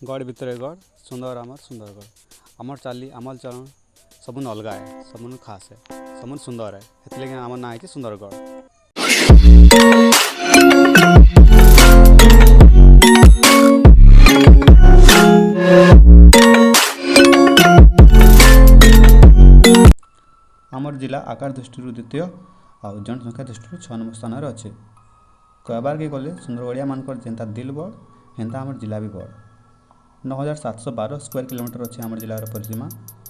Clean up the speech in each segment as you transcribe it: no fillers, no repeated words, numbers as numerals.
गढ़ भितर गढ़ सुंदर आमर सुंदरगढ़ आमर चाली आमल चलन सबन अलग है सबन खास है सबन सुंदर है हेतु आमर ना है सुंदरगढ़। आमर जिला आकार दृष्टि द्वितीय आ जनसंख्या दृष्टि 6 नंबर स्थान अच्छे। कहबार के गले सुंदरगढ़िया मानकर जेनता दिल बड़ हेन्ता आमर जिला भी बड़। 9712 स्क्वायर किलोमीटर अच्छे आमर जिलार परिसीमा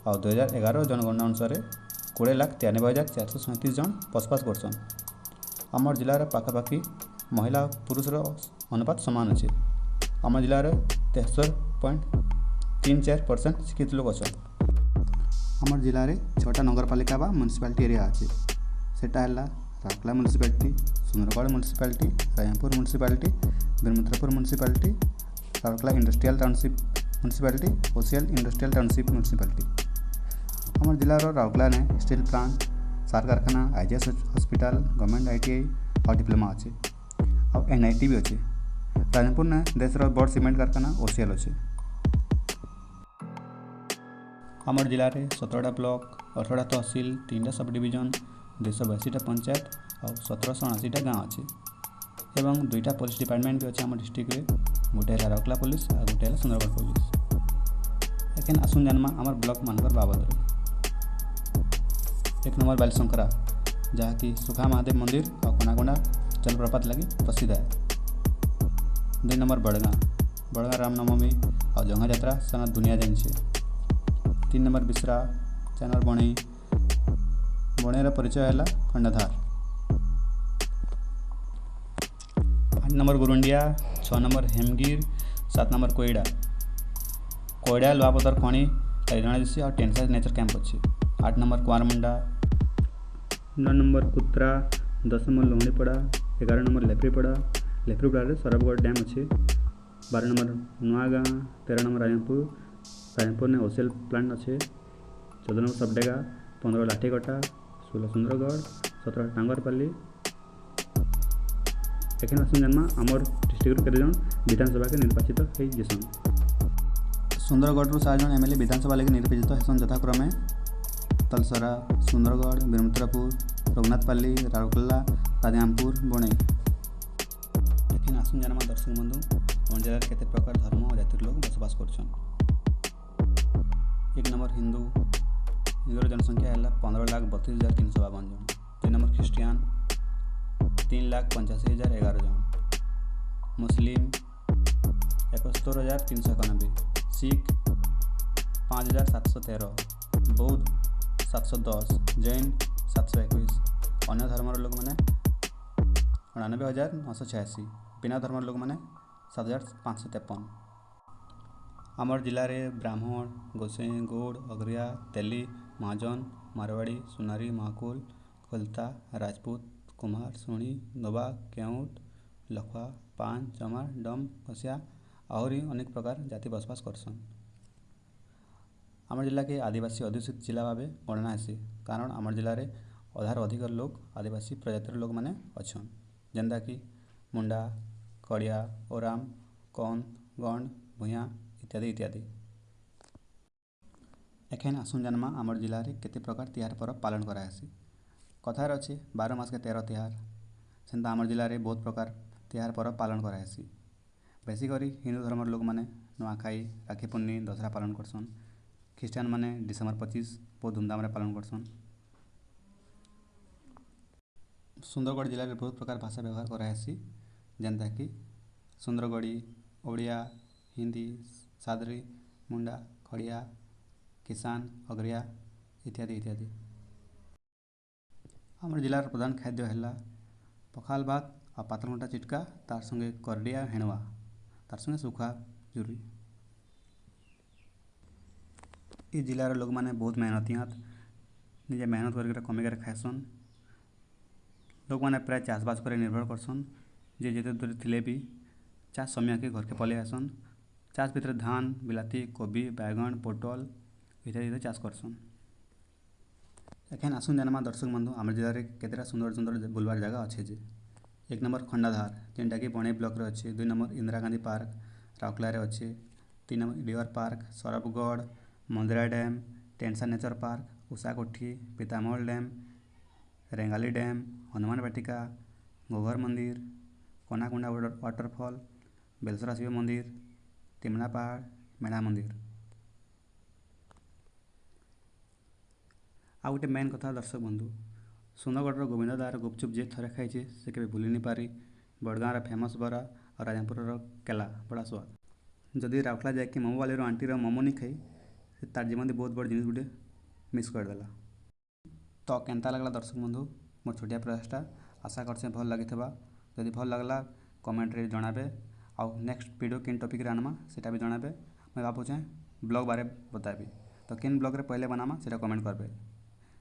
आ 2011 जनगणना अनुसार 20,93,437 जन बसबास करसन। आमर जिलार पाखापाखि महिला पुरुषर अनुपात सामान अच्छे। आमर जिलार 73.34% शिक्षित लोक अच्छा। आमर जिले में 6टा नगरपालिका बा म्युनिसिपालिटी एरिया अच्छे सेटा है Rourkela municipality, Sundargarh municipality, Raipur municipality, Birmitrapur municipality, Rourkela industrial township municipality, OCL industrial township municipality. आमर जिलार राउरकेला ने स्टील प्लांट, सार कारखाना, आईजीएस हॉस्पिटल, गवर्नमेंट आईटीआई और डिप्लोमा अच्छे और एनआईटी भी अच्छे। रायपुर ने देशर बड़ सीमेंट कारखाना ओसीएल अच्छे। आमर जिले में 17टा block, 18टा tehsil, 3टा sub division, 282टा panchayat और 1779टा गाँव अच्छे एवं 2टा पुलिस डिपार्टमेंट भी अच्छे आम डिस्ट्रिक्ट में गोटे है राउरकेला पुलिस और गोटे है सुंदरगढ़ पुलिस। एखेन आसुन जानमा आमर ब्लॉक मानकर बाबद 1 नंबर बालीशंकरा जहाँकि सुखा महादेव मंदिर और कोनाकोंडा जलप्रपात लगी प्रसिद्ध है। 2 नंबर बड़गाँ रामनवमी और जंगा यात्रा सारा दुनिया जानी। 3 नंबर बिसरा, 4 नंबर बणईर परिचय है Khandadhar, 8 number गुरुंडिया, 6 number Hemgir, 7 number Koyda लुआपथर खणी रणदेशी और टेंसाइज नेचर कैंप अच्छे। 8 नंबर कुआरमुंडा, 9 नंबर कुत्रा, 10 नंबर लोहड़ीपड़ा, 11 नंबर लेफ्रीपड़ा सरबगढ़ डैम अच्छे। 12 नंबर नुआगाँ, 13 नंबर रायपुर ने ओसीएल प्लांट अच्छे। 14 नंबर सबडेगा, 15 लाठीकटा, 16 सुंदरगढ़, 17 टांगरपाली। एखेन आसुन जन्मा आमर डिस्ट्रिक्ट केते जन विधानसभा के निर्वाचित हो जेसन। सुंदरगढ़ 7 जन एमएलए विधानसभा लगे निर्वाचित हेसन यथाक्रमे तलसरा, सुंदरगढ़, बीरमुद्रापुर, रघुनाथपाली, राउरकेला, राजामपुर, बणई। एखेन आसुन जन्मा दर्शक बंधु आम जिले केते प्रकार धर्म और जातिर लोग बसबास करछन। 1 नंबर हिंदूर जनसंख्या है 15,32,352 जन। 2 नंबर ख्रिस्टियान 3,85,011 जन। मुस्लिम 71,391, सिख 5,713, बौद्ध 710, जैन 721, अन्य धर्मर लोक मैंने 99,986, बिना धर्मर लोक मैंने 7,553। आमर जिले में ब्राह्मण, गोसाई, गौड़, अगरिया, तेली, महाजन, मारवाड़ी, सुनारी, महाकुल, खोलता, राजपूत, कुम्हार, सोणी, दोबा, केउट, लखुआ, पान, चमार, डम, कसिया आहरी अनेक प्रकार जाति बसबास करसन। आमर जिला के आदिवासी अध्युषित जिला भाव गणना हेसी कारण आमर जिले में अधार अधिक लोग आदिवासी प्रजातिर लोक मैंने अच्छन जेनता कि मुंडा, खड़िया, ओराम, कौंद, गंड, भूया इत्यादि इत्यादि। एखेन आसुन जन्मा आमर जिले में केते प्रकार तिहार पर्व पालन करासी। कथार अच्छे 12 मास के 13 तिहार सेन्ता आमर जिले में बहुत प्रकार तिहार पर्व पालन करासी। बेसिकरी हिंदू धर्मर लोक मैंने नुआखाई, राखी पूर्णी, दशहरा पालन करसन। ख्रिस्टान मैंने डिसेम्बर 25 बहुत धूमधाम पालन करसन। सुंदरगढ़ जिले में बहुत प्रकार भाषा व्यवहार करासी जेनता कि सुंदरगढ़ी, ओडिया, हिंदी, सादरी, मुंडा, खड़िया, किसान, अगरिया इत्यादि इत्यादि। आमर जिलार प्रधान खाद्य है पखाल भात और पातलघंटा चिटका तार संगे करडिया हेणुआ तार संगे सुखा जुरी। इस जिलार लोक मैंने बहुत मेहनतियात निजे मेहनत करके कमेकर खाएसन। लोक मैंने प्राय चाषबास पर निर्भर करसन जे जिते दूर थिले भी चाष समय के घर के पलि आसन। चाष भितर धान, बिलाती, कोबी, बैगन, पोटल इत्यादि चाष करसन। एखेन आसुन जन्मा दर्शक बंधु आम जिले में केतेटा सुंदर सुंदर बुलवार जगह अच्छे जे 1 नंबर खंडाधार जेनटा कि बणई ब्लॉक रे अच्छे। 2 नंबर इंदिरा गांधी पार्क राउरकेला रे अच्छे। 3 number deer park, Sarbgarh, Mandira dam, Tensa nature park, Ushakothi, Pitamahal dam, Rengali dam, Hanuman Vatika, Ghoghar मंदिर, कोनाकुंडा वाटरफॉल, बेलसरा शिव मंदिर, तिमना पहाड़, मेढ़ा मंदिर। आ गोटे मेन कथा दर्शक बंधु, सुंदरगढ़ गोविंद दार गुपचुप जी थरे खाई से केवे भूली नहीं पारी। बड़गाँव फेमस बरा और राजापुर केला बड़ा स्वाद। जदि राउरकेला जाकि मोमो वाली आंटीर मोमो नहीं खाई से तार जीवन बहुत बड़ जिनिस गुटे मिस करदेला। तो केनता लगला दर्शक बंधु मोर छोटिया प्रयासटा, आशा करछे भल लगिथिबा। जदि भल लगला कमेंट रे जणाबे, आउ नेक्स्ट वीडियो किन टॉपिक रे आनमा सेटा भी जणाबे। मैं भाबुछे ब्लॉग बारे बताबी, तो किन ब्लॉग रे पहले बनामा सेटा कमेंट करबे।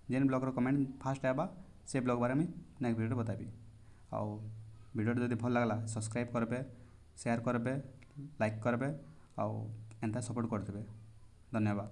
जेन ब्लॉग रो कमेंट फास्ट आबा से ब्लॉग बारे में नेक्स्ट वीडियो बताबी। आउ वीडियो जदि भल लगला सब्सक्राइब करबे, शेयर करबे, लाइक करबे, आउ एंता सपोर्ट करदेबे। धन्यवाद।